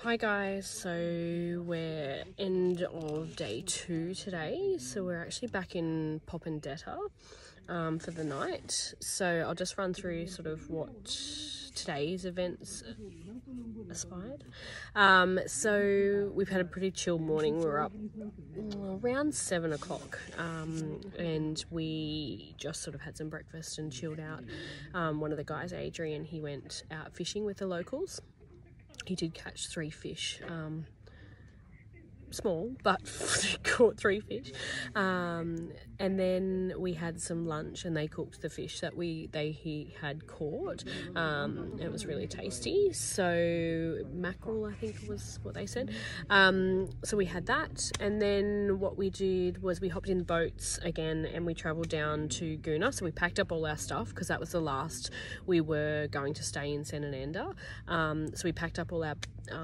Hi guys, so we're end of day 2 today, so we're actually back in Kokoda for the night. So I'll just run through sort of what today's events aspired. So we've had a pretty chill morning. We're up around 7 o'clock and we just sort of had some breakfast and chilled out. One of the guys, Adrian, he went out fishing with the locals. He did catch 3 fish, small, but caught 3 fish. And then we had some lunch and they cooked the fish that he had caught. It was really tasty. So mackerel, I think was what they said. So we had that, and then what we did was we hopped in boats again and we travelled down to Goona. So we packed up all our stuff because that was the last we were going to stay in Senananda. So we packed up all our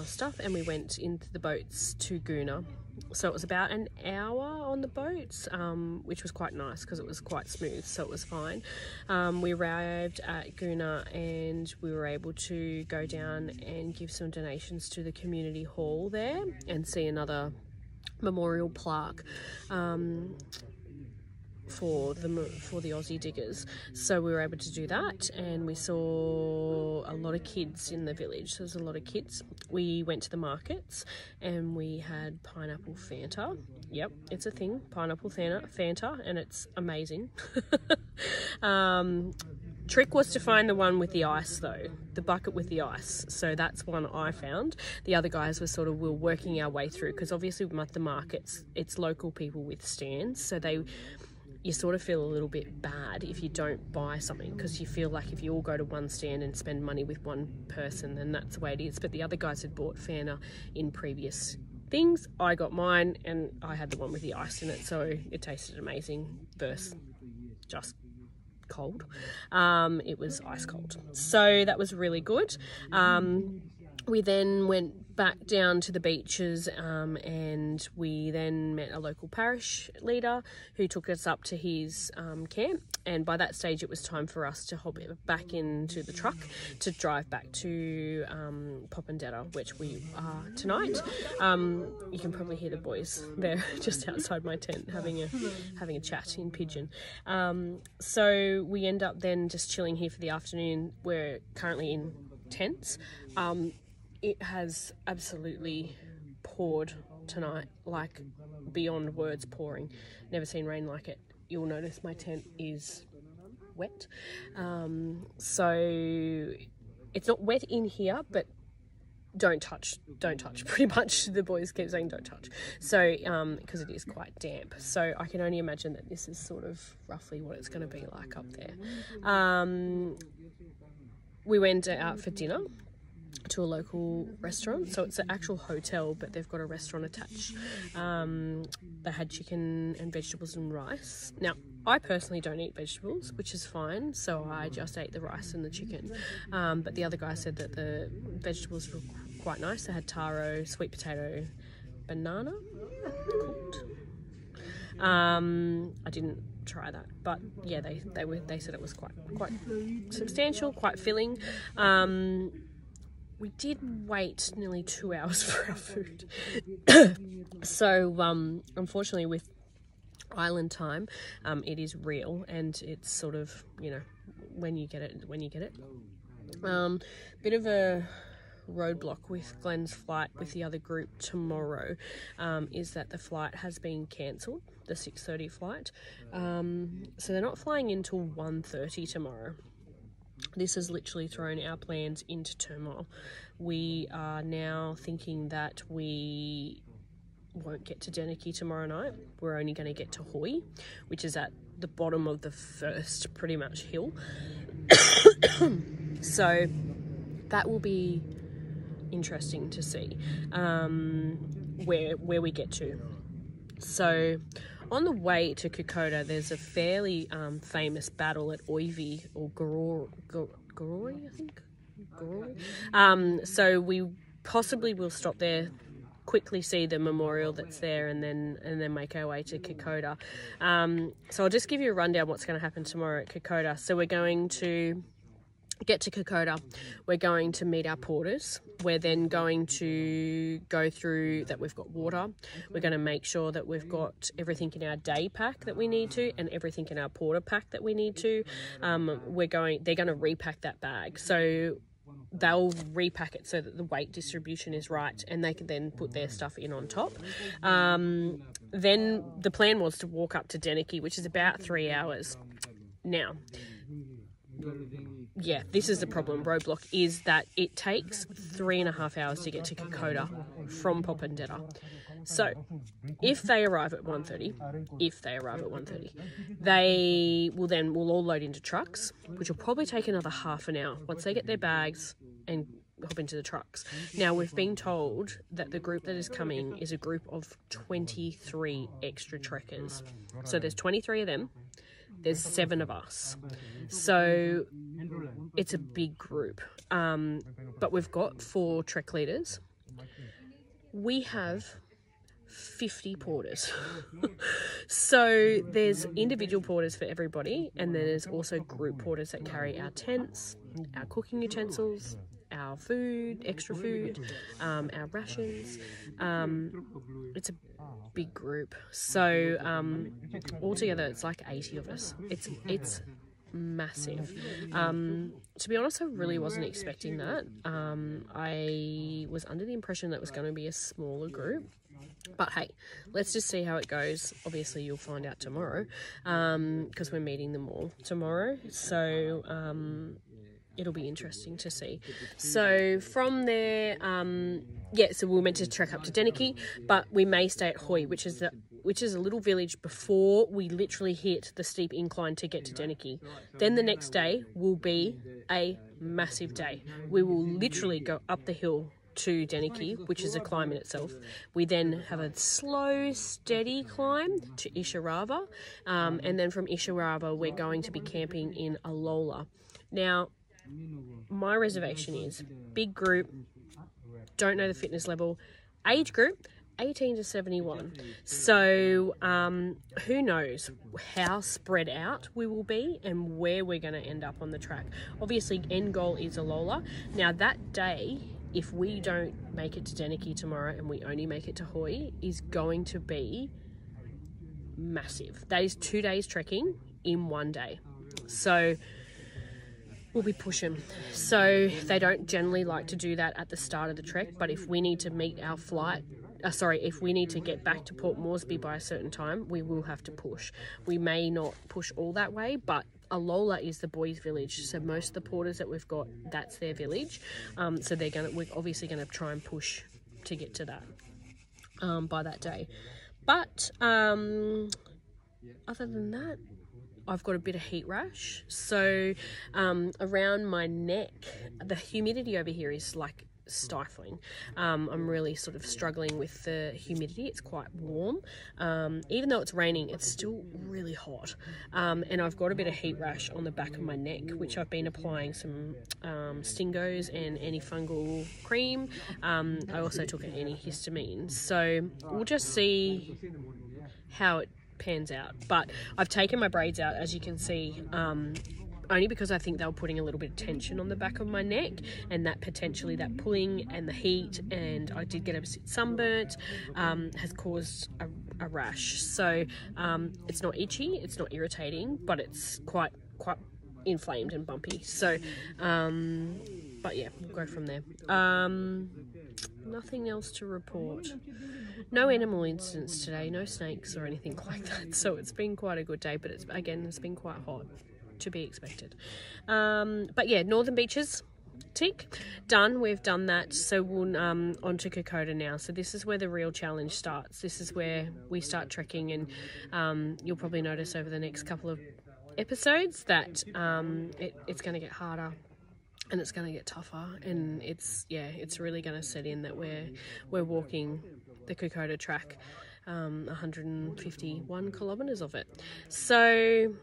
stuff and we went into the boats to Goona. So it was about an hour on the boats, which was quite nice because it was quite smooth, so it was fine. We arrived at Goona and we were able to go down and give some donations to the community hall there and see another memorial plaque for the Aussie diggers. So we were able to do that, and we saw a lot of kids in the village. So there's a lot of kids. We went to the markets and we had pineapple Fanta. Yep, it's a thing, pineapple Fanta, and it's amazing. Trick was to find the one with the ice though, the bucket with the ice. So that's one I found. The other guys were we're working our way through, because obviously at the markets, it's local people with stands, so you sort of feel a little bit bad if you don't buy something, because you feel like if you all go to one stand and spend money with one person, then that's the way it is. But the other guys had bought Fanta in previous things. I got mine and I had the one with the ice in it, so it tasted amazing versus just cold. It was ice cold, so that was really good. We then went back down to the beaches and we then met a local parish leader who took us up to his camp, and by that stage it was time for us to hop back into the truck to drive back to Kokoda, which we are tonight. You can probably hear the boys. They're just outside my tent having a chat in Pidgin. So we end up then just chilling here for the afternoon. We're currently in tents. It has absolutely poured tonight, like beyond words pouring. Never seen rain like it. You'll notice my tent is wet. So it's not wet in here, but don't touch. Pretty much the boys keep saying don't touch. So because it is quite damp. So I can only imagine that this is sort of roughly what it's going to be like up there. We went out for dinner to a local restaurant. So it's an actual hotel, but they've got a restaurant attached. They had chicken and vegetables and rice. Now, I personally don't eat vegetables, which is fine, so I just ate the rice and the chicken. But the other guy said that the vegetables were quite nice. They had taro, sweet potato, banana cooked. I didn't try that, but yeah, they said it was quite substantial, quite filling. We did wait nearly 2 hours for our food. So unfortunately with island time, it is real, and it's sort of, you know, when you get it. Bit of a roadblock with Glenn's flight with the other group tomorrow is that the flight has been cancelled, the 6:30 flight. So they're not flying in till 1:30 tomorrow. This has literally thrown our plans into turmoil. We are now thinking that we won't get to Deniki tomorrow night. We're only going to get to Hoi, which is at the bottom of the first pretty much hill. So that will be interesting to see where we get to. So on the way to Kokoda, there's a fairly famous battle at Oivi, or Goroi, I think. Goroi. So we possibly will stop there, quickly see the memorial that's there, and then make our way to Kokoda. So I'll just give you a rundown what's going to happen tomorrow at Kokoda. So we're going to get to Kokoda, we're going to meet our porters. We're then going to go through that we've got water. We're going to make sure that we've got everything in our day pack that we need to, and everything in our porter pack that we need to. They're going to repack that bag. So they'll repack it so that the weight distribution is right, and they can then put their stuff in on top. Then the plan was to walk up to Deniki, which is about 3 hours. Now, yeah, this is the problem. Roadblock is that it takes 3.5 hours to get to Kokoda from Popondetta. So if they arrive at 1:30, we'll all load into trucks, which will probably take another half an hour once they get their bags and hop into the trucks. Now, we've been told that the group that is coming is a group of 23 extra trekkers. So there's 23 of them. There's 7 of us. So it's a big group. But we've got 4 trek leaders. We have 50 porters. So there's individual porters for everybody, and there's also group porters that carry our tents, our cooking utensils, our food, extra food, our rations. It's a big group. So altogether it's like 80 of us. It's massive. To be honest, I really wasn't expecting that. I was under the impression that it was going to be a smaller group. But hey, let's just see how it goes. Obviously, you'll find out tomorrow, because we're meeting them all tomorrow. So it'll be interesting to see. So from there, so we were meant to trek up to Deniki, but we may stay at Hoi, which is a little village before we literally hit the steep incline to get to Deniki. Then the next day will be a massive day. We will literally go up the hill to Deniki, which is a climb in itself. We then have a slow, steady climb to Isharava, and then from Isharava we're going to be camping in Alola. Now, my reservation is big group, don't know the fitness level, age group 18 to 71. So who knows how spread out we will be and where we're going to end up on the track. Obviously, end goal is Alola. Now that day, if we don't make it to Deniki tomorrow and we only make it to Hoi, is going to be massive. That is 2 days trekking in 1 day. So we'll be pushing. So they don't generally like to do that at the start of the trek, but if we need to meet our flight, if we need to get back to Port Moresby by a certain time, we will have to push. We may not push all that way, but Alola is the boys' village, so most of the porters that we've got, that's their village. So we're obviously gonna try and push to get to that by that day. But other than that, I've got a bit of heat rash. So around my neck, the humidity over here is like stifling. I'm really sort of struggling with the humidity. It's quite warm. Even though it's raining, it's still really hot. And I've got a bit of heat rash on the back of my neck, which I've been applying some Stingos and antifungal cream. I also took an antihistamine. So we'll just see how it pans out. But I've taken my braids out, as you can see, only because I think they were putting a little bit of tension on the back of my neck, and that potentially that pulling and the heat, and I did get a bit sunburnt, has caused a rash. So it's not itchy, it's not irritating, but it's quite inflamed and bumpy. So but yeah, we'll go from there. Nothing else to report. No animal incidents today, no snakes or anything like that. So it's been quite a good day, but it's been quite hot, to be expected. But yeah, Northern Beaches, tick, done. We've done that. So we'll on to Kokoda now. So this is where the real challenge starts. This is where we start trekking, and you'll probably notice over the next couple of episodes that it's going to get harder. And it's going to get tougher, and it's really going to set in that we're walking the Kokoda track, 151 kilometres of it. So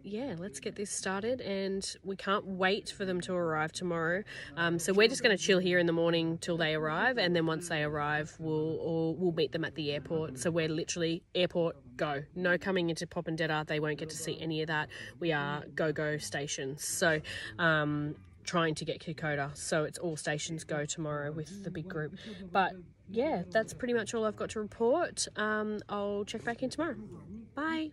yeah, let's get this started, and we can't wait for them to arrive tomorrow. So we're just going to chill here in the morning till they arrive, and then once they arrive, we'll meet them at the airport. So we're literally airport, go. No coming into Popondetta. They won't get to see any of that. We are go stations. So trying to get Kokoda. So it's all stations go tomorrow with the big group. But yeah, that's pretty much all I've got to report. I'll check back in tomorrow. Bye.